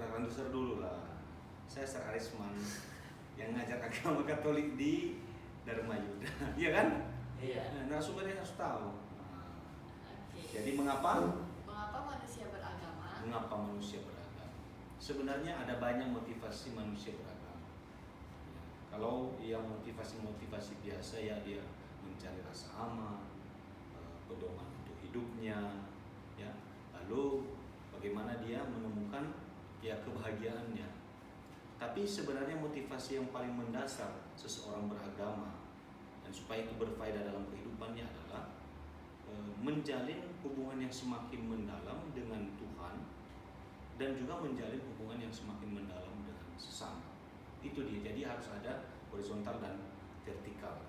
Keterangan dasar dulu lah. Saya Sir Arisman yang ngajar agama Katolik di Dharma Yuda, iya kan? Iya. Nah, narasumbernya harus tahu. Nah, Oke. jadi mengapa manusia beragama? Mengapa manusia beragama? Sebenarnya ada banyak motivasi manusia beragama. Ya, kalau yang motivasi biasa ya dia mencari rasa aman, pedoman untuk hidupnya, ya. Lalu bagaimana dia menemukan ya kebahagiaannya. Tapi sebenarnya motivasi yang paling mendasar seseorang beragama dan supaya itu berfaedah dalam kehidupannya adalah menjalin hubungan yang semakin mendalam dengan Tuhan dan juga menjalin hubungan yang semakin mendalam dengan sesama. Itu dia. Jadi harus ada horizontal dan vertikal.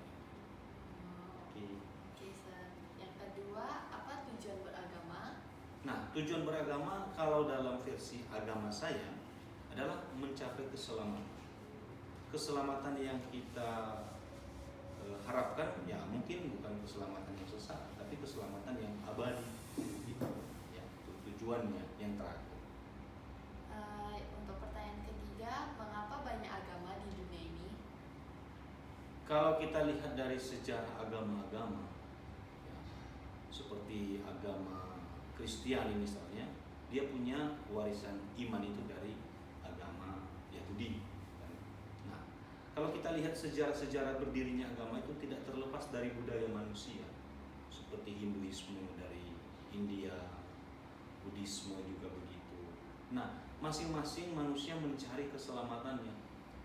Oke. Oke, Sir. Yang kedua, apa tujuan beragama? Nah, tujuan beragama kalau dalam versi agama saya adalah mencapai keselamatan. Keselamatan yang kita harapkan ya mungkin bukan keselamatan yang sesat, tapi keselamatan yang abadi. Gitu. Ya, itu tujuannya yang terakhir. Untuk pertanyaan ketiga, mengapa banyak agama di dunia ini? Kalau kita lihat dari sejarah agama-agama, ya, seperti agama Kristiani misalnya, dia punya warisan iman itu dari agama Yahudi. Nah, kalau kita lihat sejarah-sejarah berdirinya agama itu tidak terlepas dari budaya manusia, seperti Hinduisme dari India, Buddhisme juga begitu. Nah, masing-masing manusia mencari keselamatannya.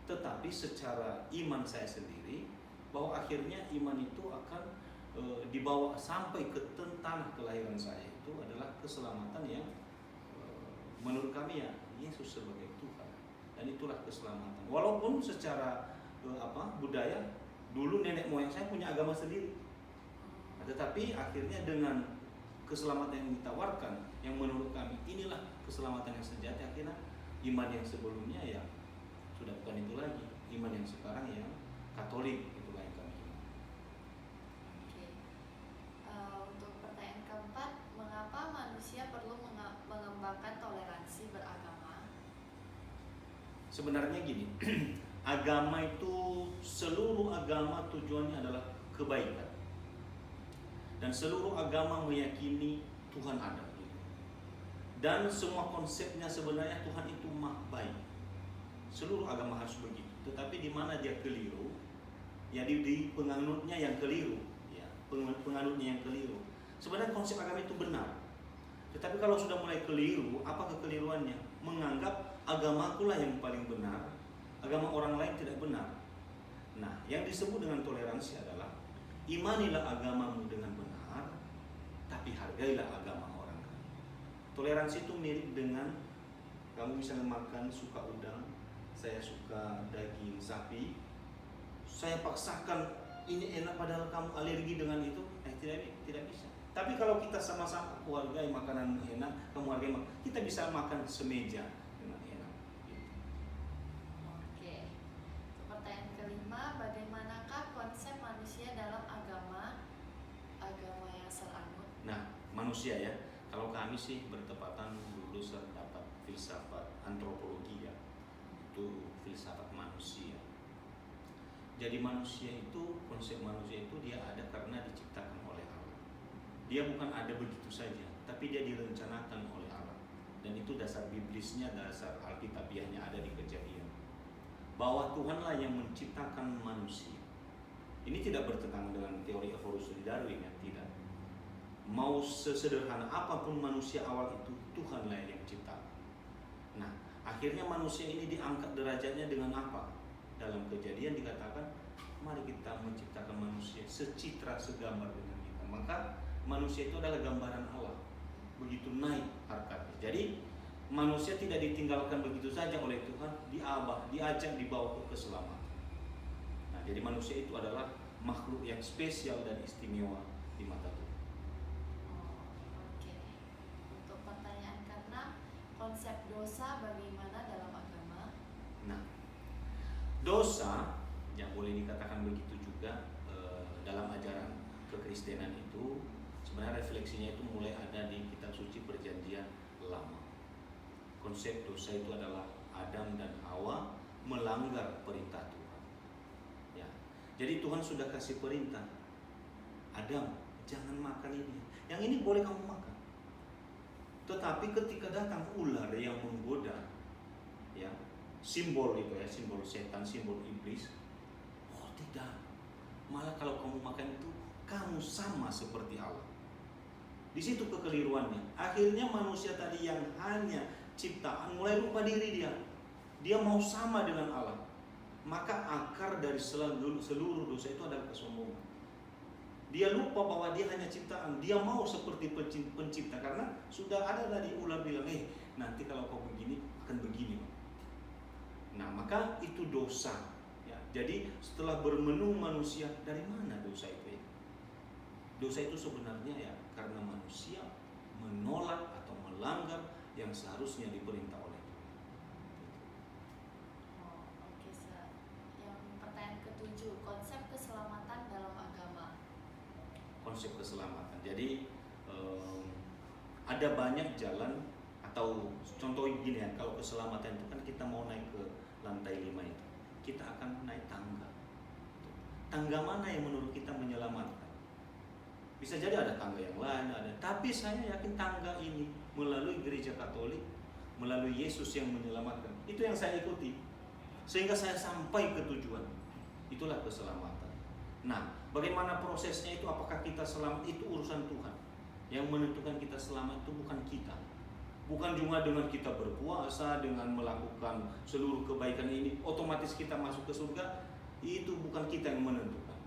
Tetapi secara iman saya sendiri, bahwa akhirnya iman itu akan dibawa sampai ke tanah kelahiran saya itu adalah keselamatan yang menurut kami ya Yesus sebagai Tuhan, dan itulah keselamatan. Walaupun secara budaya dulu nenek moyang saya punya agama sendiri, tetapi akhirnya dengan keselamatan yang ditawarkan yang menurut kami inilah keselamatan yang sejati, akhirnya iman yang sebelumnya ya sudah bukan itu lagi, iman yang sekarang yang Katolik itulah yang kami iman. Oke. Untuk pertanyaan keempat, mengapa manusia perlu mengembangkan toleransi beragama? Sebenarnya gini, agama itu seluruh agama tujuannya adalah kebaikan. Dan seluruh agama meyakini Tuhan ada. Dan semua konsepnya sebenarnya Tuhan itu maha baik. Seluruh agama harus begitu. Tetapi di mana dia keliru, ya di penganutnya yang keliru, ya penganutnya yang keliru. Sebenarnya konsep agama itu benar. Tetapi kalau sudah mulai keliru, apa kekeliruannya? Menganggap agamaku lah yang paling benar, agama orang lain tidak benar. Nah, yang disebut dengan toleransi adalah imanilah agamamu dengan benar, tapi hargailah agama orang lain. Toleransi itu mirip dengan kamu misalnya makan suka udang, saya suka daging sapi, saya paksakan ini enak padahal kamu alergi dengan itu, tidak bisa. Tapi kalau kita sama-sama keluarga yang makanan enak, kamu hargai, kita bisa makan semeja dengan enak. Oke. Pertanyaan kelima, bagaimanakah konsep manusia dalam agama yang selanut? Nah, manusia ya. Kalau kami sih bertepatan dulu dapat filsafat antropologi ya. Itu filsafat manusia. Jadi manusia itu, konsep manusia itu dia ada karena diciptakan oleh Allah. Dia bukan ada begitu saja, tapi dia direncanakan oleh Allah. Dan itu dasar biblisnya, dasar alkitabiahnya ada di Kejadian. Bahwa Tuhanlah yang menciptakan manusia. Ini tidak bertentangan dengan teori evolusi Darwin ya, tidak. Mau sesederhana apapun manusia awal itu, Tuhanlah yang ciptakan. Nah, akhirnya manusia ini diangkat derajatnya dengan apa? Dalam Kejadian dikatakan, mari kita menciptakan manusia secitra segambar dengan kita. Maka manusia itu adalah gambaran Allah. Begitu naik harkatnya. Jadi manusia tidak ditinggalkan begitu saja oleh Tuhan, diajak dibawa ke keselamatan. Nah, jadi manusia itu adalah makhluk yang spesial dan istimewa di mata Tuhan. Oke. Untuk pertanyaan keenam, konsep dosa bagaimana dalam agama? Nah, dosa yang boleh dikatakan begitu juga dalam ajaran kekristenan itu sebenarnya refleksinya itu mulai ada di kitab suci Perjanjian Lama. Konsep dosa itu adalah Adam dan Hawa melanggar perintah Tuhan. Ya. Jadi Tuhan sudah kasih perintah, Adam, jangan makan ini. Yang ini boleh kamu makan. Tetapi ketika datang ular yang menggoda, ya, simbol itu ya, simbol setan, simbol iblis. Oh tidak, malah kalau kamu makan itu, kamu sama seperti Allah. Di situ kekeliruannya. Akhirnya manusia tadi yang hanya ciptaan mulai lupa diri dia. Dia mau sama dengan Allah. Maka akar dari seluruh dosa itu adalah kesombongan. Dia lupa bahwa dia hanya ciptaan. Dia mau seperti pencipta karena sudah ada tadi ular bilang, nanti kalau kau begini akan begini. Nah, maka itu dosa. Ya, jadi setelah bermenung manusia, dari mana dosa itu ya? Dosa itu sebenarnya ya karena manusia menolak atau melanggar yang seharusnya diperintah oleh Tuhan. Oh, oke, Sir. Yang pertanyaan ke-7, konsep keselamatan dalam agama. Konsep keselamatan. Jadi ada banyak jalan, atau contoh gini ya, kalau keselamatan itu kan kita mau naik ke lantai 5 itu, kita akan naik tangga. Tangga mana yang menurut kita menyelamatkan? Bisa jadi ada tangga yang lain, tapi saya yakin tangga ini melalui gereja Katolik, melalui Yesus yang menyelamatkan. Itu yang saya ikuti, sehingga saya sampai ke tujuan. Itulah keselamatan. Nah, bagaimana prosesnya itu? Apakah kita selamat? Itu urusan Tuhan. Yang menentukan kita selamat itu bukan kita. Bukan cuma dengan kita berpuasa, dengan melakukan seluruh kebaikan ini, otomatis kita masuk ke surga. Itu bukan kita yang menentukan.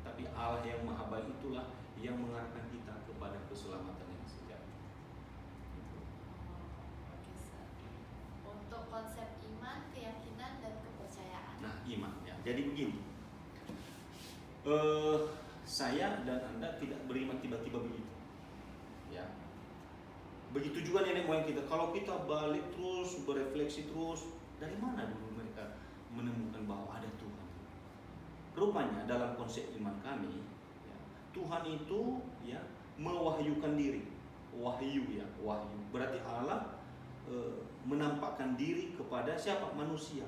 Tapi Allah yang Maha Baik itulah yang mengarahkan kita kepada keselamatan yang sejati. Oke, Sir. Untuk konsep iman, keyakinan, dan kepercayaan. Nah, iman ya. Jadi begini. Saya dan Anda tidak beriman tiba-tiba begitu. Ya. Begitu juga nenek moyang kita. Kalau kita balik terus, berefleksi terus, dari mana dulu mereka menemukan bahwa ada Tuhan? Rupanya dalam konsep iman kami, ya, Tuhan itu ya mewahyukan diri. Wahyu ya, wahyu. Berarti Allah menampakkan diri kepada siapa? Manusia.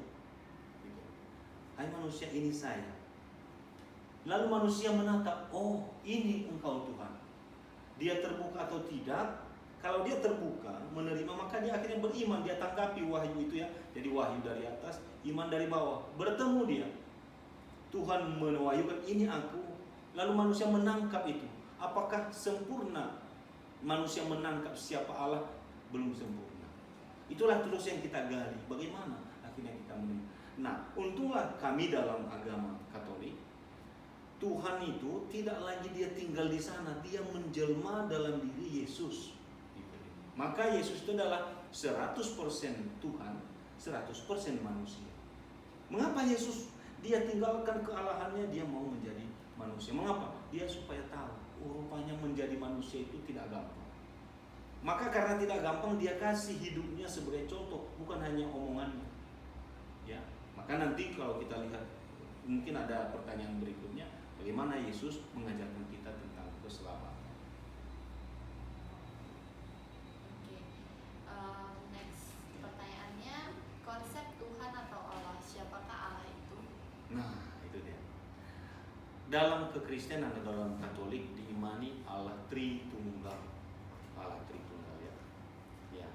Gitu. Hai manusia, ini saya. Lalu manusia menatap, oh ini engkau Tuhan. Dia terbuka atau tidak? Kalau dia terbuka, menerima, maka dia akhirnya beriman. Dia tanggapi wahyu itu ya. Jadi wahyu dari atas, iman dari bawah. Bertemu dia. Tuhan mewahyukan, ini aku. Lalu manusia menangkap itu. Apakah sempurna manusia menangkap siapa Allah? Belum sempurna. Itulah terus yang kita gali. Bagaimana akhirnya kita menemukan. Nah, untunglah kami dalam agama Katolik, Tuhan itu tidak lagi dia tinggal di sana, dia menjelma dalam diri Yesus. Maka Yesus itu adalah 100% Tuhan, 100% manusia. Mengapa Yesus dia tinggalkan kealahannya, dia mau menjadi manusia? Mengapa? Dia supaya tahu, rupanya menjadi manusia itu tidak gampang. Maka karena tidak gampang, dia kasih hidupnya sebagai contoh, bukan hanya omongannya. Ya, maka nanti kalau kita lihat, mungkin ada pertanyaan berikutnya, bagaimana Yesus mengajarkan kita tentang keselamatan. Next pertanyaannya, konsep Tuhan atau Allah, siapakah Allah itu? Nah, itu dia. Dalam kekristenan atau dalam Katolik diimani Allah Tritunggal. Allah Tritunggal ya. Ya.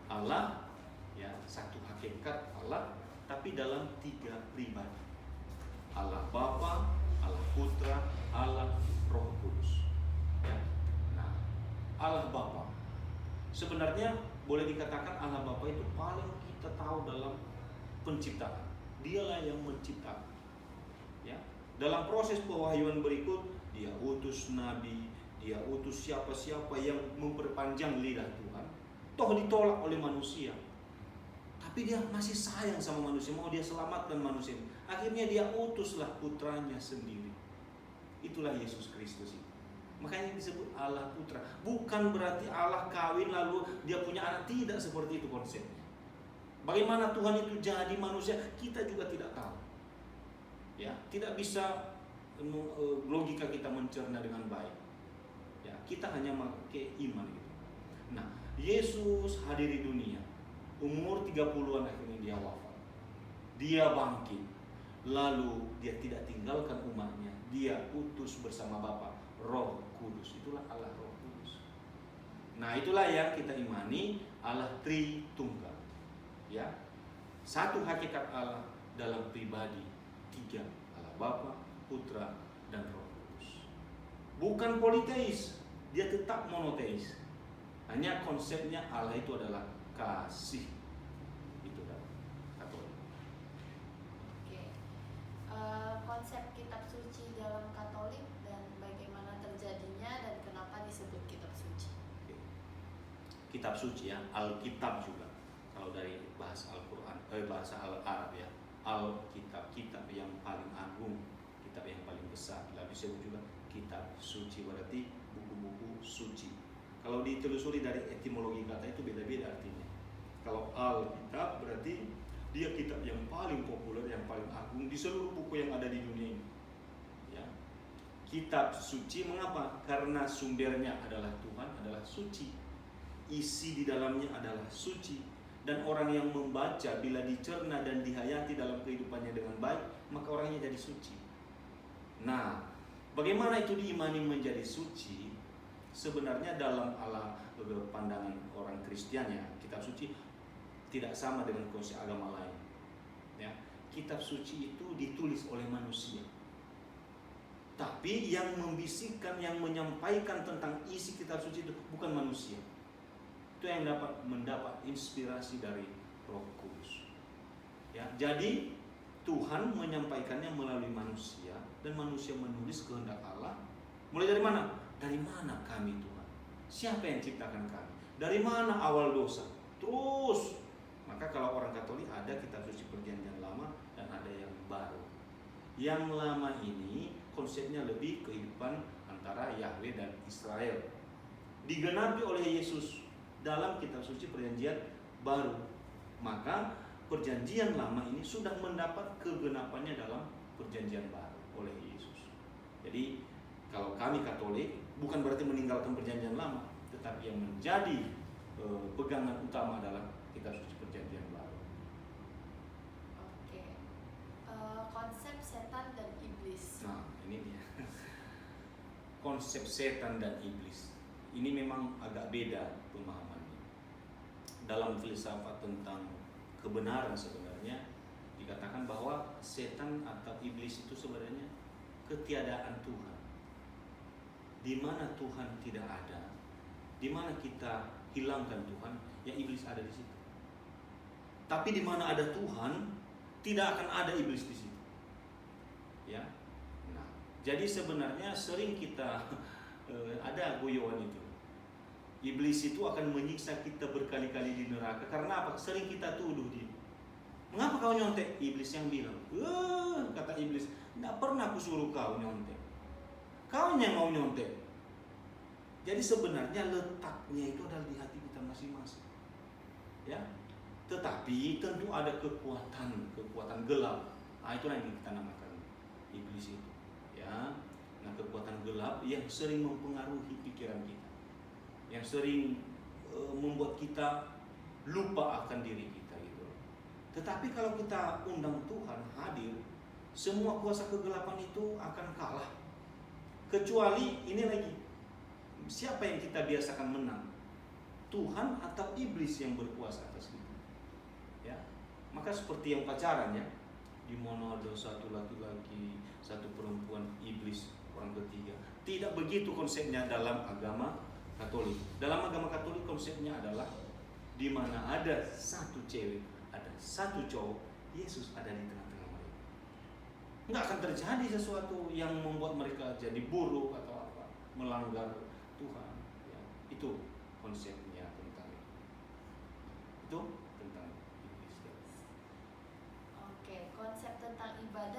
Allah ya, satu hakikat Allah, tapi dalam 3 pribadi. Allah Bapa, Allah Putra, Allah Roh Kudus. Ya. Nah, Allah Bapa. Sebenarnya boleh dikatakan Allah Bapa itu paling kita tahu dalam penciptaan. Dialah yang menciptakan. Ya. Dalam proses pewahyuan berikut, dia utus nabi, dia utus siapa-siapa yang memperpanjang lidah Tuhan. Toh ditolak oleh manusia. Tapi dia masih sayang sama manusia, mau dia selamatkan manusia. Akhirnya dia utuslah putranya sendiri. Itulah Yesus Kristus itu. Makanya disebut Allah Putra. Bukan berarti Allah kawin lalu dia punya anak, tidak seperti itu konsepnya. Bagaimana Tuhan itu jadi manusia, kita juga tidak tahu. Ya, tidak bisa logika kita mencerna dengan baik. Ya, kita hanya pakai iman gitu. Nah, Yesus hadir di dunia umur 30-an akhirnya dia wafat. Dia bangkit. Lalu dia tidak tinggalkan umatnya. Dia utus bersama Bapa Roh Kudus. Itulah Allah Roh Kudus. Nah, itulah yang kita imani, Allah Tritunggal. Ya. Satu hakikat Allah dalam pribadi tiga, Allah Bapa, Putra, dan Roh Kudus. Bukan politeis, dia tetap monoteis. Hanya konsepnya Allah itu adalah kasih. Itu dalam Katolik. Oke. Konsep kitab suci dalam Katolik dan bagaimana terjadinya dan kenapa disebut kitab suci. Oke. Kitab suci ya, Alkitab juga. Kalau dari bahasa Al-Quran, bahasa Al-Arab ya, Alkitab, kitab yang paling agung, kitab yang paling besar. Lalu disebut juga kitab suci, berarti buku-buku suci. Kalau ditelusuri dari etimologi kata itu beda-beda artinya. Kalau Alkitab berarti dia kitab yang paling populer, yang paling agung di seluruh buku yang ada di dunia ini. Ya. Kitab suci mengapa? Karena sumbernya adalah Tuhan, adalah suci. Isi di dalamnya adalah suci. Dan orang yang membaca bila dicerna dan dihayati dalam kehidupannya dengan baik, maka orangnya jadi suci. Nah, bagaimana itu diimani menjadi suci? Sebenarnya dalam pandangan orang Kristen ya, kitab suci tidak sama dengan konsep agama lain. Ya, kitab suci itu ditulis oleh manusia. Tapi yang membisikkan, yang menyampaikan tentang isi kitab suci itu bukan manusia. Itu yang mendapat inspirasi dari Roh Kudus. Ya, jadi Tuhan menyampaikannya melalui manusia dan manusia menulis kehendak Allah. Mulai dari mana? Dari mana kami Tuhan? Siapa yang ciptakan kami? Dari mana awal dosa? Terus. Maka kalau orang Katolik ada kitab suci Perjanjian Lama dan ada yang baru. Yang lama ini konsepnya lebih kehidupan antara Yahweh dan Israel. Digenapi oleh Yesus dalam kitab suci Perjanjian Baru. Maka Perjanjian Lama ini sudah mendapat kegenapannya dalam Perjanjian Baru oleh Yesus. Jadi kalau kami Katolik bukan berarti meninggalkan Perjanjian Lama, tetapi yang menjadi pegangan utama adalah kitab suci Perjanjian Baru. Oke. Konsep setan dan iblis. Nah, ini dia. Konsep setan dan iblis. Ini memang agak beda pemahamannya. Dalam filsafat tentang kebenaran sebenarnya dikatakan bahwa setan atau iblis itu sebenarnya ketiadaan Tuhan. Di mana Tuhan tidak ada, di mana kita hilangkan Tuhan, ya iblis ada di situ. Tapi di mana ada Tuhan, tidak akan ada iblis di situ. Ya. Nah, jadi sebenarnya sering kita ada guyoan itu. Iblis itu akan menyiksa kita berkali-kali di neraka. Karena apa? Sering kita tuduh dia. Mengapa kau nyontek? Iblis yang bilang. Kata iblis, tidak pernah aku suruh kau nyontek. Kau yang mau nyontek. Jadi sebenarnya letaknya itu adalah di hati kita masing-masing. Ya. Tetapi tentu ada kekuatan gelap. Nah, itulah yang kita namakan iblis itu. Ya. Nah, kekuatan gelap yang sering mempengaruhi pikiran kita. Yang sering membuat kita lupa akan diri kita gitu. Tetapi kalau kita undang Tuhan hadir, semua kuasa kegelapan itu akan kalah. Kecuali ini lagi, siapa yang kita biasakan menang? Tuhan atau iblis yang berkuasa atas kita? Ya, maka seperti yang pacaran ya, di mana ada satu laki-laki, satu perempuan, iblis orang ketiga. Tidak begitu konsepnya dalam agama Katolik. Dalam agama Katolik konsepnya adalah di mana ada satu cewek, ada satu cowok, Yesus ada di tengah-tengah mereka. Enggak akan terjadi sesuatu yang membuat mereka jadi buruk atau apa, melanggar Tuhan. Ya, itu konsepnya tentang itu tentang iblis. Oke, konsep tentang ibadah